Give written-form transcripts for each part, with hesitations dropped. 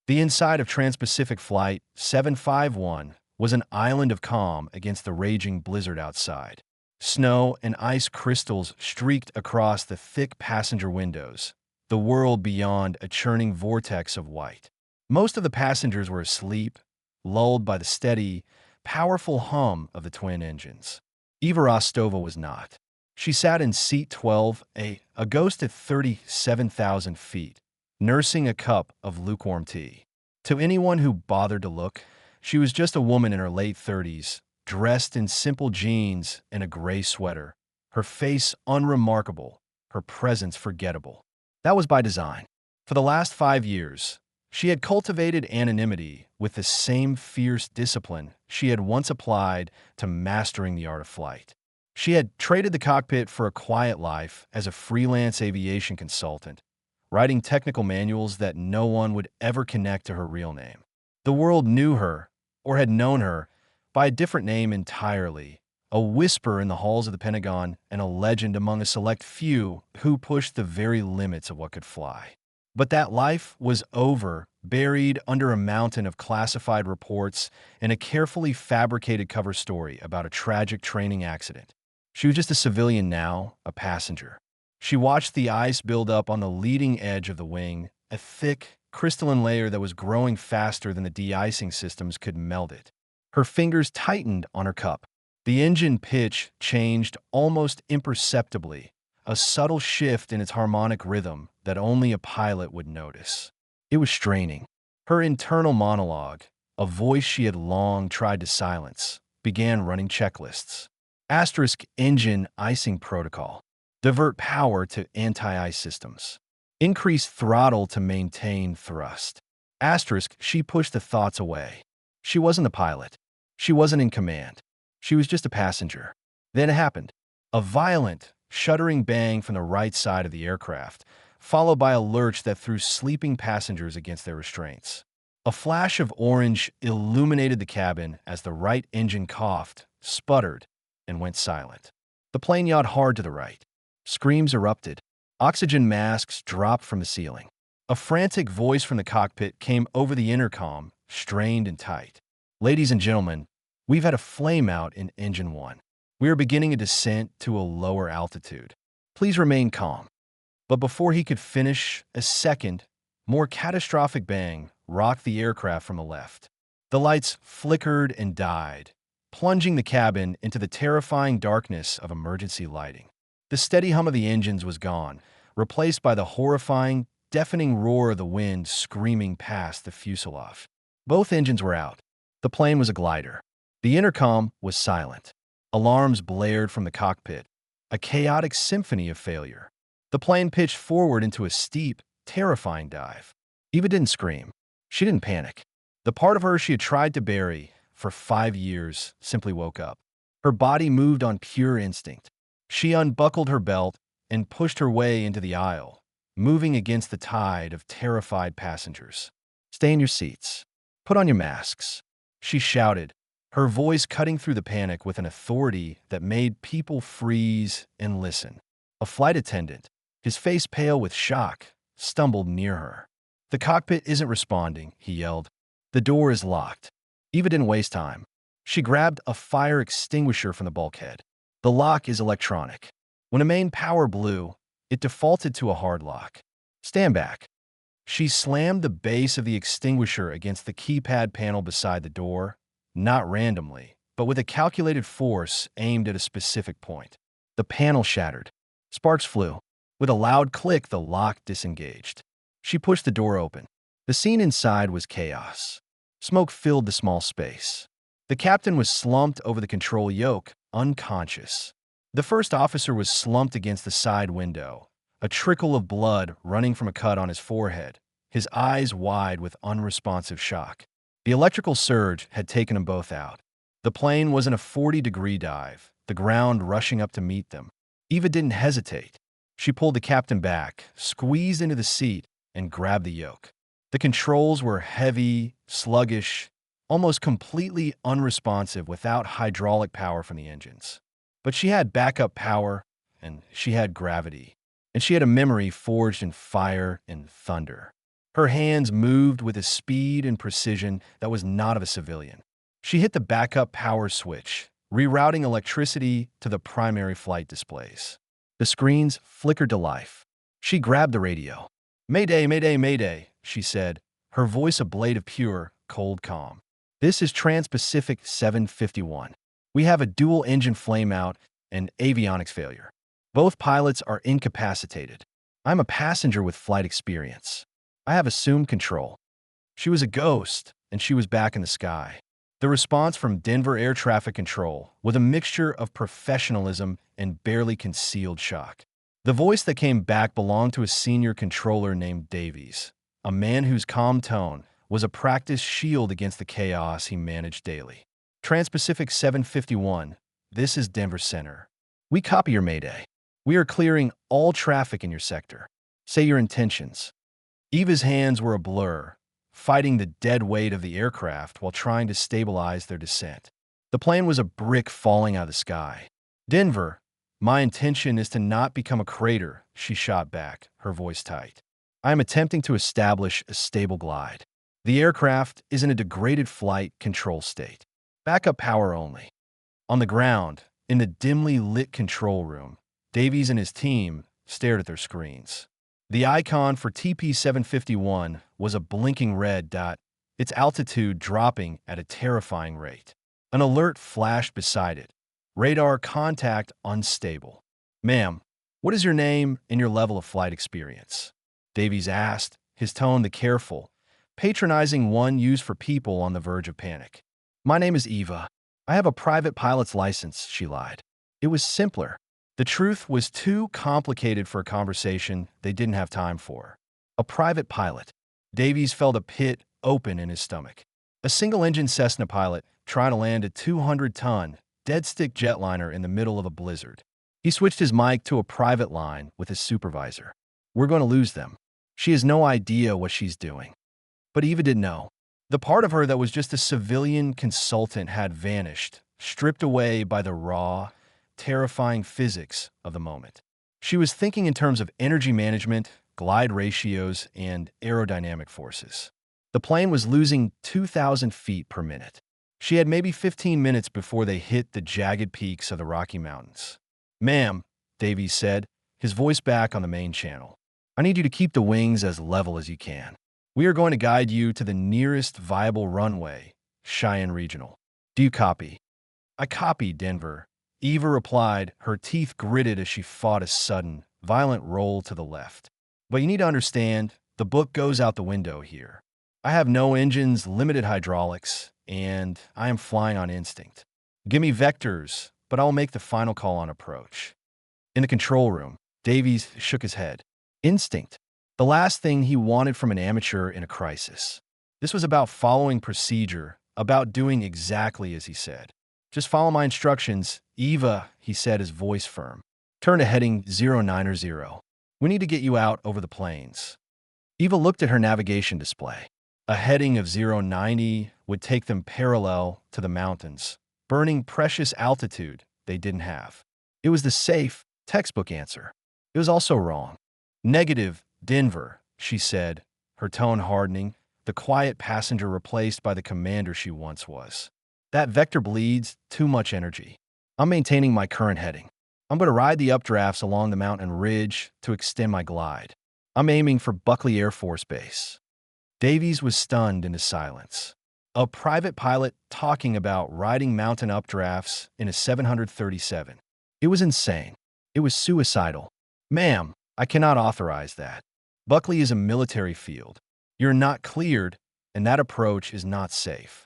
The inside of Trans-Pacific Flight 751 was an island of calm against the raging blizzard outside. Snow and ice crystals streaked across the thick passenger windows, the world beyond a churning vortex of white. Most of the passengers were asleep, lulled by the steady, powerful hum of the twin engines. Eva Rostova was not. She sat in seat 12, a ghost at 37,000 feet, nursing a cup of lukewarm tea. To anyone who bothered to look, she was just a woman in her late 30s, dressed in simple jeans and a gray sweater, her face unremarkable, her presence forgettable. That was by design. For the last 5 years, she had cultivated anonymity with the same fierce discipline she had once applied to mastering the art of flight. She had traded the cockpit for a quiet life as a freelance aviation consultant, writing technical manuals that no one would ever connect to her real name. The world knew her, or had known her, by a different name entirely, a whisper in the halls of the Pentagon and a legend among a select few who pushed the very limits of what could fly. But that life was over, buried under a mountain of classified reports and a carefully fabricated cover story about a tragic training accident. She was just a civilian now, a passenger. She watched the ice build up on the leading edge of the wing, a thick, crystalline layer that was growing faster than the de-icing systems could melt it. Her fingers tightened on her cup. The engine pitch changed almost imperceptibly, a subtle shift in its harmonic rhythm that only a pilot would notice. It was straining. Her internal monologue, a voice she had long tried to silence, began running checklists. Asterisk engine icing protocol. Divert power to anti-ice systems. Increase throttle to maintain thrust. Asterisk, she pushed the thoughts away. She wasn't the pilot. She wasn't in command. She was just a passenger. Then it happened. A violent, shuddering bang from the right side of the aircraft, followed by a lurch that threw sleeping passengers against their restraints. A flash of orange illuminated the cabin as the right engine coughed, sputtered, and went silent. The plane yawed hard to the right. Screams erupted. Oxygen masks dropped from the ceiling. A frantic voice from the cockpit came over the intercom, strained and tight. Ladies and gentlemen, we've had a flameout in Engine 1. We are beginning a descent to a lower altitude. Please remain calm. But before he could finish, a second, more catastrophic bang rocked the aircraft from the left. The lights flickered and died, plunging the cabin into the terrifying darkness of emergency lighting. The steady hum of the engines was gone, replaced by the horrifying, deafening roar of the wind screaming past the fuselage. Both engines were out. The plane was a glider. The intercom was silent. Alarms blared from the cockpit, a chaotic symphony of failure. The plane pitched forward into a steep, terrifying dive. Eva didn't scream. She didn't panic. The part of her she had tried to bury for 5 years simply woke up. Her body moved on pure instinct. She unbuckled her belt and pushed her way into the aisle, moving against the tide of terrified passengers. "Stay in your seats. Put on your masks," she shouted, her voice cutting through the panic with an authority that made people freeze and listen. A flight attendant, his face pale with shock, stumbled near her. "The cockpit isn't responding," he yelled. "The door is locked." Eva didn't waste time. She grabbed a fire extinguisher from the bulkhead. The lock is electronic. When a main power blew, it defaulted to a hard lock. "Stand back." She slammed the base of the extinguisher against the keypad panel beside the door, not randomly, but with a calculated force aimed at a specific point. The panel shattered. Sparks flew. With a loud click, the lock disengaged. She pushed the door open. The scene inside was chaos. Smoke filled the small space. The captain was slumped over the control yoke, unconscious. The first officer was slumped against the side window, a trickle of blood running from a cut on his forehead, his eyes wide with unresponsive shock. The electrical surge had taken them both out. The plane was in a 40-degree dive, the ground rushing up to meet them. Eva didn't hesitate. She pulled the captain back, squeezed into the seat, and grabbed the yoke. The controls were heavy, sluggish, almost completely unresponsive without hydraulic power from the engines. But she had backup power, and she had gravity, and she had a memory forged in fire and thunder. Her hands moved with a speed and precision that was not of a civilian. She hit the backup power switch, rerouting electricity to the primary flight displays. The screens flickered to life. She grabbed the radio. "Mayday, mayday, mayday," she said, her voice a blade of pure, cold calm. "This is Trans-Pacific 751. We have a dual-engine flameout and avionics failure. Both pilots are incapacitated. I'm a passenger with flight experience. I have assumed control." She was a ghost, and she was back in the sky. The response from Denver Air Traffic Control was a mixture of professionalism and barely concealed shock. The voice that came back belonged to a senior controller named Davies, a man whose calm tone was a practiced shield against the chaos he managed daily. "Trans-Pacific 751, this is Denver Center. We copy your mayday. We are clearing all traffic in your sector. Say your intentions." Eva's hands were a blur, fighting the dead weight of the aircraft while trying to stabilize their descent. The plane was a brick falling out of the sky. "Denver, my intention is to not become a crater," she shot back, her voice tight. "I am attempting to establish a stable glide. The aircraft is in a degraded flight control state. Backup power only." On the ground, in the dimly lit control room, Davies and his team stared at their screens. The icon for TP-751 was a blinking red dot, its altitude dropping at a terrifying rate. An alert flashed beside it. "Radar contact unstable." "Ma'am, what is your name and your level of flight experience?" Davies asked, his tone the careful, patronizing one used for people on the verge of panic. "My name is Eva. I have a private pilot's license," she lied. It was simpler. The truth was too complicated for a conversation they didn't have time for. A private pilot. Davies felt a pit open in his stomach. A single-engine Cessna pilot trying to land a 200-ton, dead-stick jetliner in the middle of a blizzard. He switched his mic to a private line with his supervisor. "We're going to lose them. She has no idea what she's doing." But Eva didn't know. The part of her that was just a civilian consultant had vanished, stripped away by the raw, terrifying physics of the moment. She was thinking in terms of energy management, glide ratios, and aerodynamic forces. The plane was losing 2,000 feet per minute. She had maybe 15 minutes before they hit the jagged peaks of the Rocky Mountains. "Ma'am," Davies said, his voice back on the main channel, "I need you to keep the wings as level as you can. We are going to guide you to the nearest viable runway, Cheyenne Regional. Do you copy?" "I copy, Denver," Eva replied, her teeth gritted as she fought a sudden, violent roll to the left. "But you need to understand, the book goes out the window here. I have no engines, limited hydraulics, and I am flying on instinct. Give me vectors, but I'll make the final call on approach." In the control room, Davies shook his head. Instinct. The last thing he wanted from an amateur in a crisis. This was about following procedure, about doing exactly as he said. "Just follow my instructions, Eva," he said, his voice firm. "Turn to heading 090. We need to get you out over the plains." Eva looked at her navigation display. A heading of 090 would take them parallel to the mountains, burning precious altitude they didn't have. It was the safe, textbook answer. It was also wrong. "Negative, Denver," she said, her tone hardening, the quiet passenger replaced by the commander she once was. "That vector bleeds too much energy. I'm maintaining my current heading. I'm going to ride the updrafts along the mountain ridge to extend my glide. I'm aiming for Buckley Air Force Base." Davies was stunned into silence. A private pilot talking about riding mountain updrafts in a 737. It was insane. It was suicidal. "Ma'am, I cannot authorize that. Buckley is a military field. You're not cleared, and that approach is not safe."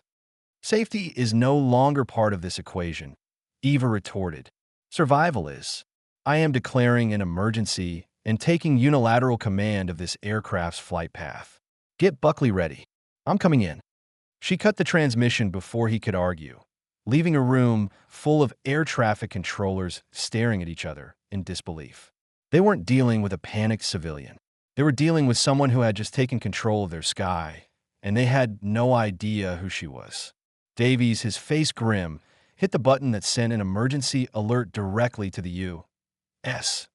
"Safety is no longer part of this equation," Eva retorted. "Survival is. I am declaring an emergency and taking unilateral command of this aircraft's flight path. Get Buckley ready. I'm coming in." She cut the transmission before he could argue, leaving a room full of air traffic controllers staring at each other in disbelief. They weren't dealing with a panicked civilian. They were dealing with someone who had just taken control of their sky, and they had no idea who she was. Davies, his face grim, hit the button that sent an emergency alert directly to the U.S.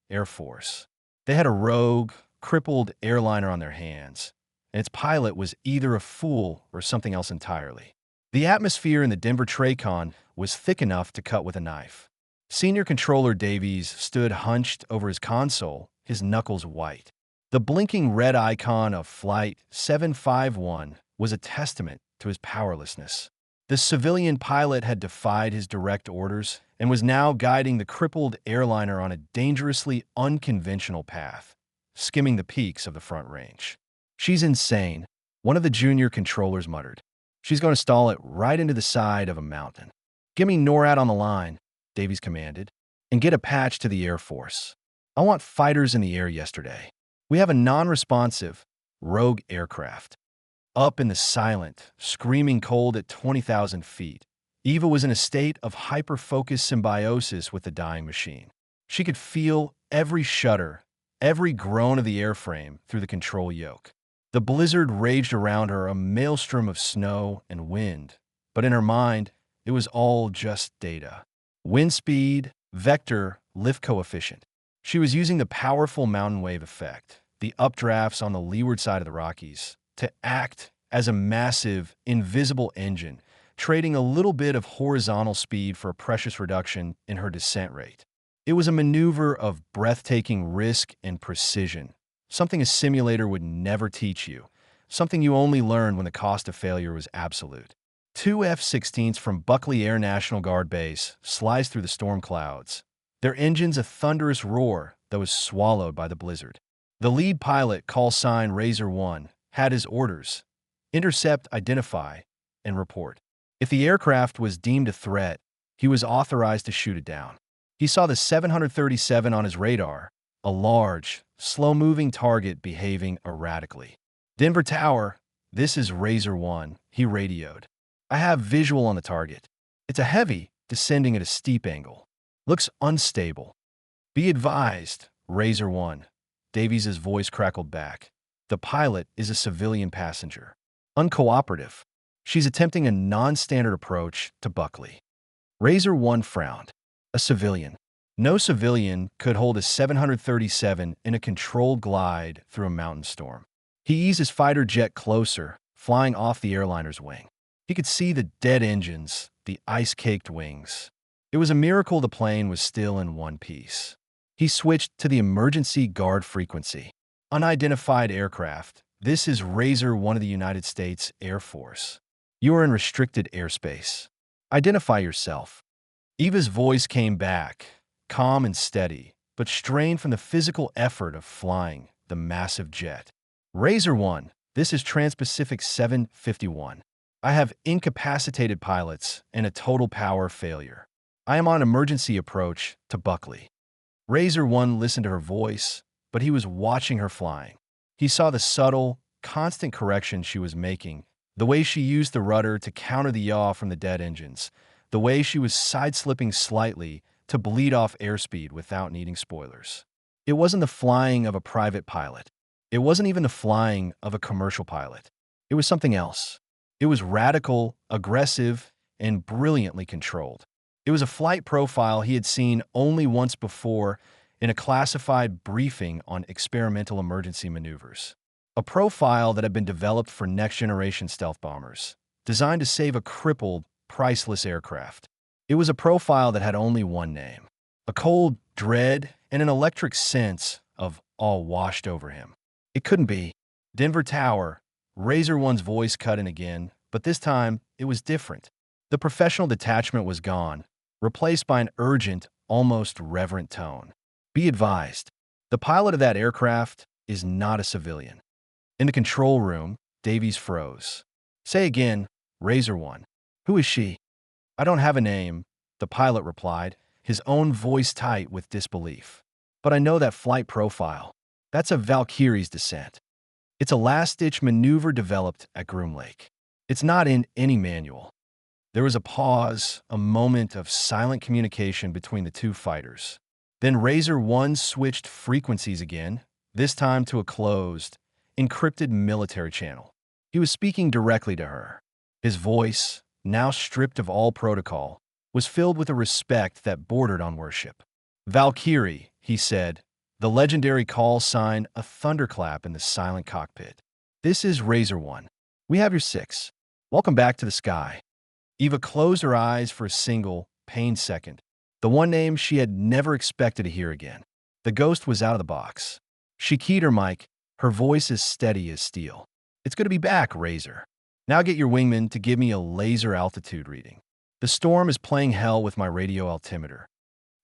Air Force. They had a rogue, crippled airliner on their hands, and its pilot was either a fool or something else entirely. The atmosphere in the Denver Tracon was thick enough to cut with a knife. Senior Controller Davies stood hunched over his console, his knuckles white. The blinking red icon of Flight 751 was a testament to his powerlessness. The civilian pilot had defied his direct orders and was now guiding the crippled airliner on a dangerously unconventional path, skimming the peaks of the Front Range. "She's insane," one of the junior controllers muttered. "She's going to stall it right into the side of a mountain." "Give me NORAD on the line," Davies commanded, "and get a patch to the Air Force. I want fighters in the air yesterday. We have a non-responsive, rogue aircraft." Up in the silent, screaming cold at 20,000 feet, Eva was in a state of hyper-focused symbiosis with the dying machine. She could feel every shudder, every groan of the airframe through the control yoke. The blizzard raged around her, a maelstrom of snow and wind, but in her mind, it was all just data. Wind speed, vector, lift coefficient. She was using the powerful mountain wave effect, the updrafts on the leeward side of the Rockies, to act as a massive, invisible engine, trading a little bit of horizontal speed for a precious reduction in her descent rate. It was a maneuver of breathtaking risk and precision, something a simulator would never teach you, something you only learned when the cost of failure was absolute. Two F-16s from Buckley Air National Guard Base sliced through the storm clouds, their engines a thunderous roar that was swallowed by the blizzard. The lead pilot, call sign Razor 1, had his orders: intercept, identify, and report. If the aircraft was deemed a threat, he was authorized to shoot it down. He saw the 737 on his radar, a large, slow-moving target behaving erratically. "Denver Tower, this is Razor 1, he radioed. "I have visual on the target. It's a heavy, descending at a steep angle. Looks unstable." "Be advised, Razor 1, Davies' voice crackled back. "The pilot is a civilian passenger. Uncooperative. She's attempting a non-standard approach to Buckley." Razor 1 frowned. A civilian. No civilian could hold a 737 in a controlled glide through a mountain storm. He eased his fighter jet closer, flying off the airliner's wing. He could see the dead engines, the ice-caked wings. It was a miracle the plane was still in one piece. He switched to the emergency guard frequency. "Unidentified aircraft. This is Razor 1 of the United States Air Force. You are in restricted airspace. Identify yourself." Eva's voice came back, calm and steady, but strained from the physical effort of flying the massive jet. "Razor 1, this is Trans-Pacific 751. I have incapacitated pilots and a total power failure. I am on emergency approach to Buckley." Razor 1 listened to her voice, but he was watching her flying. He saw the subtle, constant correction she was making, the way she used the rudder to counter the yaw from the dead engines, the way she was side-slipping slightly to bleed off airspeed without needing spoilers. It wasn't the flying of a private pilot. It wasn't even the flying of a commercial pilot. It was something else. It was radical, aggressive, and brilliantly controlled. It was a flight profile he had seen only once before in a classified briefing on experimental emergency maneuvers. A profile that had been developed for next-generation stealth bombers, designed to save a crippled, priceless aircraft. It was a profile that had only one name: a cold dread and an electric sense of awe washed over him. It couldn't be. "Denver Tower," Razor 1's voice cut in again, but this time it was different. The professional detachment was gone, replaced by an urgent, almost reverent tone. "Be advised, the pilot of that aircraft is not a civilian." In the control room, Davies froze. "Say again, Razor 1. Who is she?" "I don't have a name," the pilot replied, his own voice tight with disbelief. "But I know that flight profile. That's a Valkyrie's descent. It's a last-ditch maneuver developed at Groom Lake. It's not in any manual." There was a pause, a moment of silent communication between the two fighters. Then Razor 1 switched frequencies again, this time to a closed, encrypted military channel. He was speaking directly to her. His voice, now stripped of all protocol, was filled with a respect that bordered on worship. "Valkyrie," he said, the legendary call sign a thunderclap in the silent cockpit. This is Razor One. We have your 6. Welcome back to the sky. Eva closed her eyes for a single, pained second. The one name she had never expected to hear again. The ghost was out of the box. She keyed her mic, her voice as steady as steel. It's good to be back, Razor. Now get your wingman to give me a laser altitude reading. The storm is playing hell with my radio altimeter.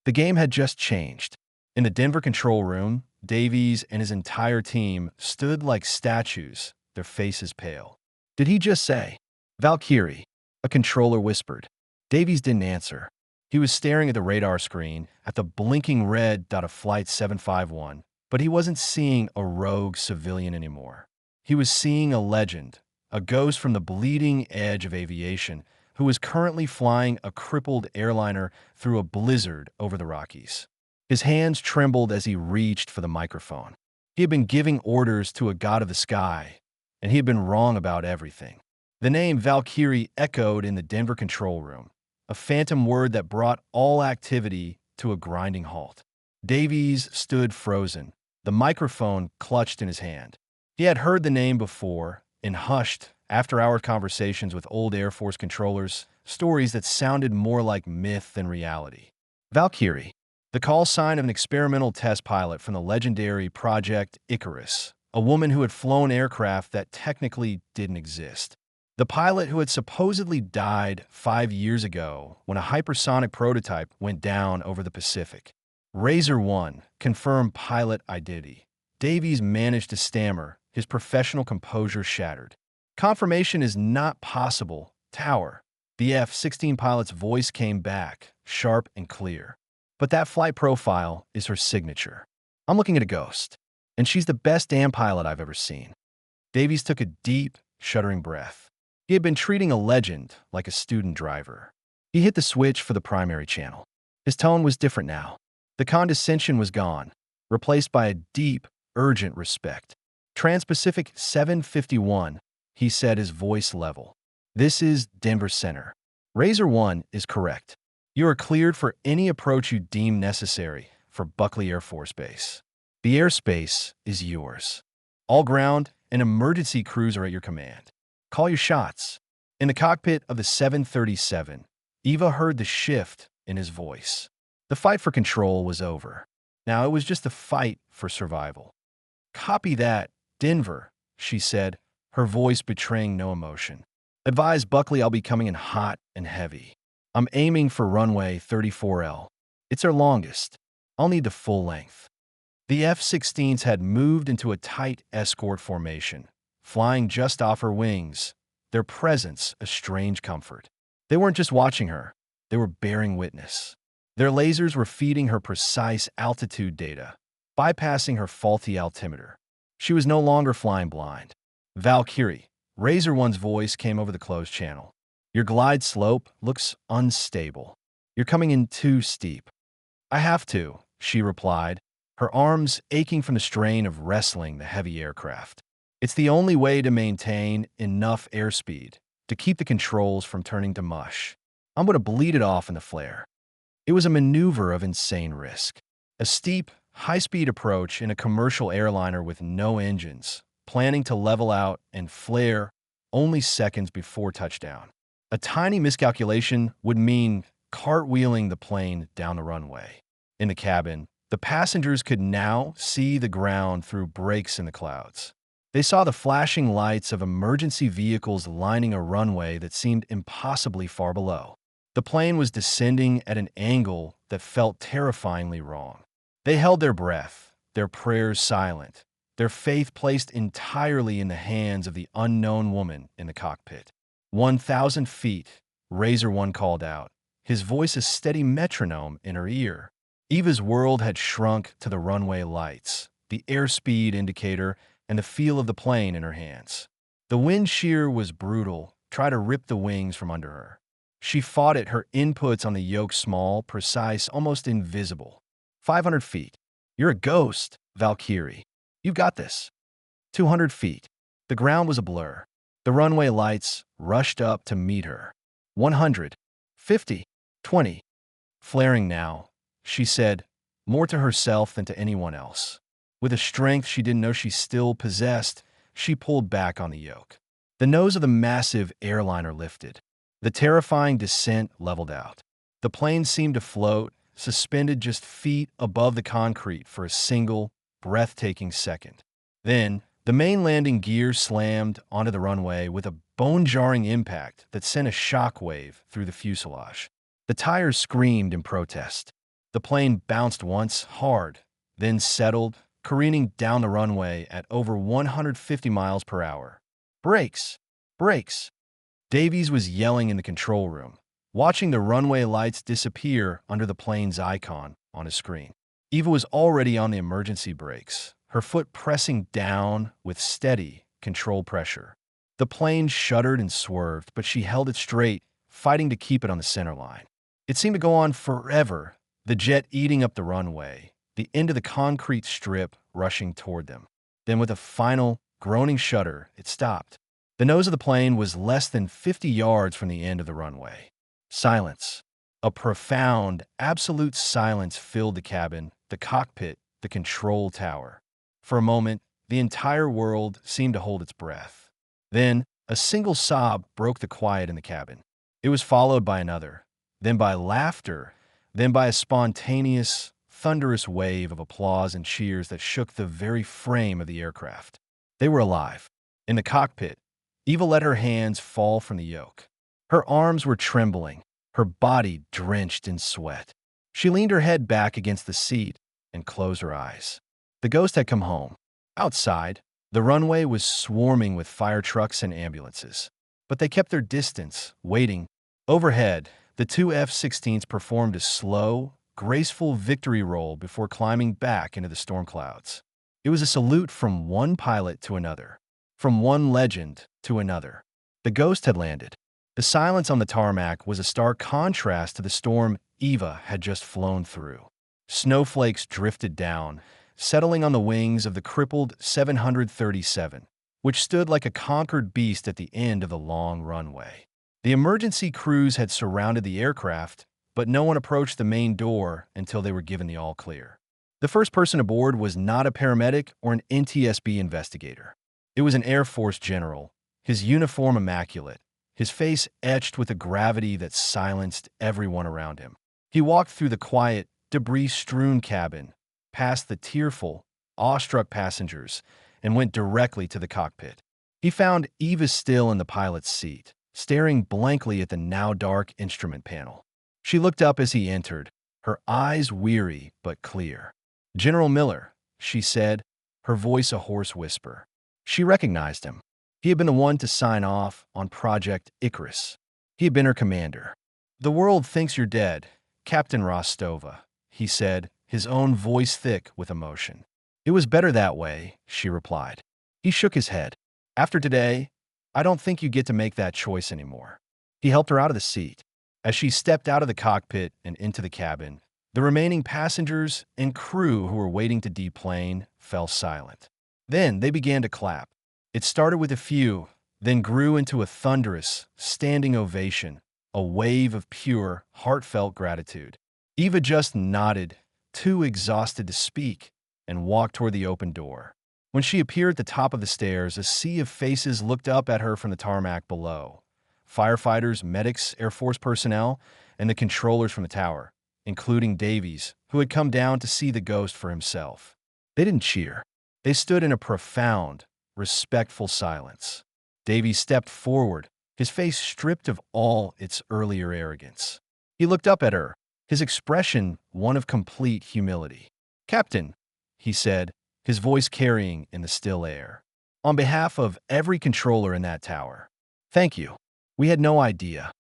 The game had just changed. In the Denver control room, Davies and his entire team stood like statues, their faces pale. Did he just say? Valkyrie, a controller whispered. Davies didn't answer. He was staring at the radar screen, at the blinking red dot of Flight 751, but he wasn't seeing a rogue civilian anymore. He was seeing a legend, a ghost from the bleeding edge of aviation who was currently flying a crippled airliner through a blizzard over the Rockies. His hands trembled as he reached for the microphone. He had been giving orders to a god of the sky, and he had been wrong about everything. The name Valkyrie echoed in the Denver control room, a phantom word that brought all activity to a grinding halt. Davies stood frozen, the microphone clutched in his hand. He had heard the name before, in hushed, after-hour conversations with old Air Force controllers, stories that sounded more like myth than reality. Valkyrie, the call sign of an experimental test pilot from the legendary Project Icarus, a woman who had flown aircraft that technically didn't exist. The pilot who had supposedly died 5 years ago when a hypersonic prototype went down over the Pacific. Razor One confirmed pilot identity. Davies managed to stammer, his professional composure shattered. Confirmation is not possible, Tower. The F-16 pilot's voice came back, sharp and clear. But that flight profile is her signature. I'm looking at a ghost, and she's the best damn pilot I've ever seen. Davies took a deep, shuddering breath. He had been treating a legend like a student driver. He hit the switch for the primary channel. His tone was different now. The condescension was gone, replaced by a deep, urgent respect. Trans-Pacific 751, he said, his voice level. This is Denver Center. Razor One is correct. You are cleared for any approach you deem necessary for Buckley Air Force Base. The airspace is yours. All ground and emergency crews are at your command. Call your shots. In the cockpit of the 737, Eva heard the shift in his voice. The fight for control was over. Now it was just a fight for survival. Copy that, Denver, she said, her voice betraying no emotion. Advise Buckley I'll be coming in hot and heavy. I'm aiming for runway 34L. It's our longest. I'll need the full length. The F-16s had moved into a tight escort formation, flying just off her wings, their presence a strange comfort. They weren't just watching her, they were bearing witness. Their lasers were feeding her precise altitude data, bypassing her faulty altimeter. She was no longer flying blind. Valkyrie, Razor One's voice came over the closed channel. Your glide slope looks unstable. You're coming in too steep. I have to, she replied, her arms aching from the strain of wrestling the heavy aircraft. It's the only way to maintain enough airspeed to keep the controls from turning to mush. I'm going to bleed it off in the flare. It was a maneuver of insane risk. A steep, high-speed approach in a commercial airliner with no engines, planning to level out and flare only seconds before touchdown. A tiny miscalculation would mean cartwheeling the plane down the runway. In the cabin, the passengers could now see the ground through breaks in the clouds. They saw the flashing lights of emergency vehicles lining a runway that seemed impossibly far below. The plane was descending at an angle that felt terrifyingly wrong. They held their breath, their prayers silent, their faith placed entirely in the hands of the unknown woman in the cockpit. 1,000 feet, Razor One called out, his voice a steady metronome in her ear. Eva's world had shrunk to the runway lights, the airspeed indicator, and the feel of the plane in her hands. The wind shear was brutal, try to rip the wings from under her. She fought it, her inputs on the yoke small, precise, almost invisible. 500 feet. You're a ghost, Valkyrie. You've got this. 200 feet. The ground was a blur. The runway lights rushed up to meet her. 100. 50. 20. Flaring now, she said, more to herself than to anyone else. With a strength she didn't know she still possessed, she pulled back on the yoke. The nose of the massive airliner lifted. The terrifying descent leveled out. The plane seemed to float, suspended just feet above the concrete for a single, breathtaking second. Then, the main landing gear slammed onto the runway with a bone-jarring impact that sent a shockwave through the fuselage. The tires screamed in protest. The plane bounced once, hard, then settled, careening down the runway at over 150 miles per hour. Brakes! Brakes! Davies was yelling in the control room, watching the runway lights disappear under the plane's icon on his screen. Eva was already on the emergency brakes, her foot pressing down with steady, controlled pressure. The plane shuddered and swerved, but she held it straight, fighting to keep it on the center line. It seemed to go on forever, the jet eating up the runway, the end of the concrete strip rushing toward them. Then with a final, groaning shudder, it stopped. The nose of the plane was less than 50 yards from the end of the runway. Silence. A profound, absolute silence filled the cabin, the cockpit, the control tower. For a moment, the entire world seemed to hold its breath. Then, a single sob broke the quiet in the cabin. It was followed by another, then by laughter, then by a spontaneous, thunderous wave of applause and cheers that shook the very frame of the aircraft. They were alive. In the cockpit, Eva let her hands fall from the yoke. Her arms were trembling, her body drenched in sweat. She leaned her head back against the seat and closed her eyes. The Ghost had come home. Outside, the runway was swarming with fire trucks and ambulances. But they kept their distance, waiting. Overhead, the two F-16s performed a slow, graceful victory roll before climbing back into the storm clouds. It was a salute from one pilot to another, from one legend to another. The Ghost had landed. The silence on the tarmac was a stark contrast to the storm Eva had just flown through. Snowflakes drifted down, settling on the wings of the crippled 737, which stood like a conquered beast at the end of the long runway. The emergency crews had surrounded the aircraft, but no one approached the main door until they were given the all-clear. The first person aboard was not a paramedic or an NTSB investigator. It was an Air Force general, his uniform immaculate, his face etched with a gravity that silenced everyone around him. He walked through the quiet, debris-strewn cabin, past the tearful, awestruck passengers, and went directly to the cockpit. He found Eva still in the pilot's seat, staring blankly at the now-dark instrument panel. She looked up as he entered, her eyes weary but clear. "General Miller," she said, her voice a hoarse whisper. She recognized him. He had been the one to sign off on Project Icarus. He had been her commander. "The world thinks you're dead, Captain Rostova," he said, his own voice thick with emotion. "It was better that way," she replied. He shook his head. "After today, I don't think you get to make that choice anymore." He helped her out of the seat. As she stepped out of the cockpit and into the cabin, the remaining passengers and crew who were waiting to deplane fell silent. Then they began to clap. It started with a few, then grew into a thunderous, standing ovation, a wave of pure, heartfelt gratitude. Eva just nodded, too exhausted to speak, and walked toward the open door. When she appeared at the top of the stairs, a sea of faces looked up at her from the tarmac below. Firefighters, medics, Air Force personnel, and the controllers from the tower, including Davies, who had come down to see the Ghost for himself. They didn't cheer. They stood in a profound, respectful silence. Davies stepped forward, his face stripped of all its earlier arrogance. He looked up at her, his expression one of complete humility. "Captain," he said, his voice carrying in the still air, "on behalf of every controller in that tower, thank you. We had no idea."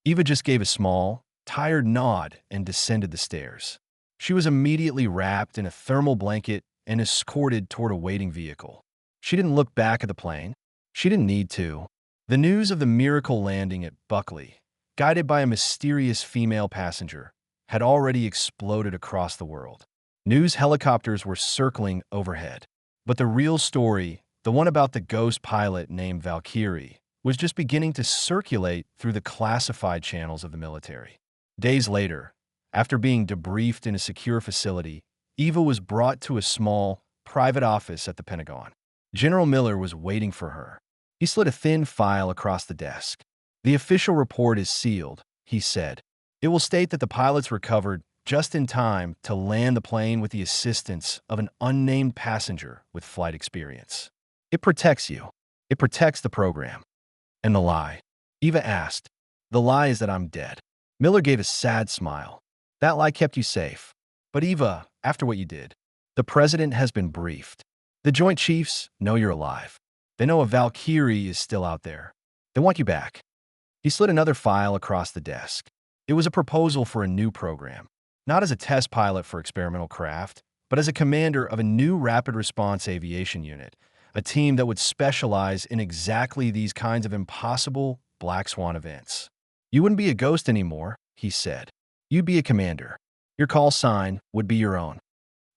Eva just gave a small, tired nod and descended the stairs. She was immediately wrapped in a thermal blanket and escorted toward a waiting vehicle. She didn't look back at the plane. She didn't need to. The news of the miracle landing at Buckley, guided by a mysterious female passenger, had already exploded across the world. News helicopters were circling overhead. But the real story, the one about the ghost pilot named Valkyrie, was just beginning to circulate through the classified channels of the military. Days later, after being debriefed in a secure facility, Eva was brought to a small, private office at the Pentagon. General Miller was waiting for her. He slid a thin file across the desk. The official report is sealed, he said. It will state that the pilots recovered just in time to land the plane with the assistance of an unnamed passenger with flight experience. It protects you. It protects the program. And the lie? Eva asked. The lie is that I'm dead. Miller gave a sad smile. That lie kept you safe. But Eva, after what you did, the president has been briefed. The Joint Chiefs know you're alive. They know a Valkyrie is still out there. They want you back. He slid another file across the desk. It was a proposal for a new program, not as a test pilot for experimental craft, but as a commander of a new rapid response aviation unit, a team that would specialize in exactly these kinds of impossible black swan events. You wouldn't be a ghost anymore, he said. You'd be a commander. Your call sign would be your own.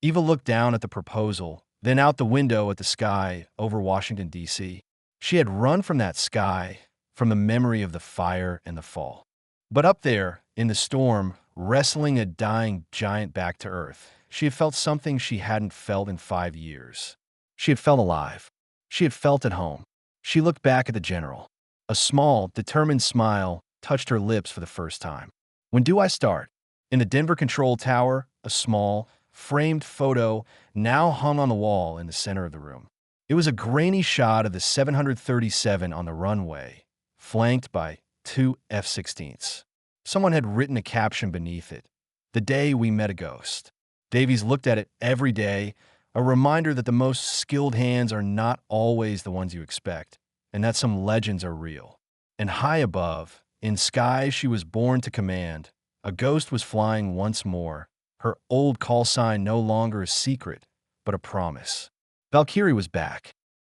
Eva looked down at the proposal, then out the window at the sky over Washington, D.C. She had run from that sky, from the memory of the fire and the fall. But up there, in the storm, wrestling a dying giant back to earth, she had felt something she hadn't felt in 5 years. She had felt alive. She had felt at home. She looked back at the general. A small, determined smile touched her lips for the first time. When do I start? In the Denver control tower, a small, framed photo now hung on the wall in the center of the room. It was a grainy shot of the 737 on the runway, flanked by 2 F-16s. Someone had written a caption beneath it, "The day we met a ghost." Davies looked at it every day, a reminder that the most skilled hands are not always the ones you expect, and that some legends are real. And high above, in skies she was born to command, a ghost was flying once more, her old call sign no longer a secret, but a promise. Valkyrie was back.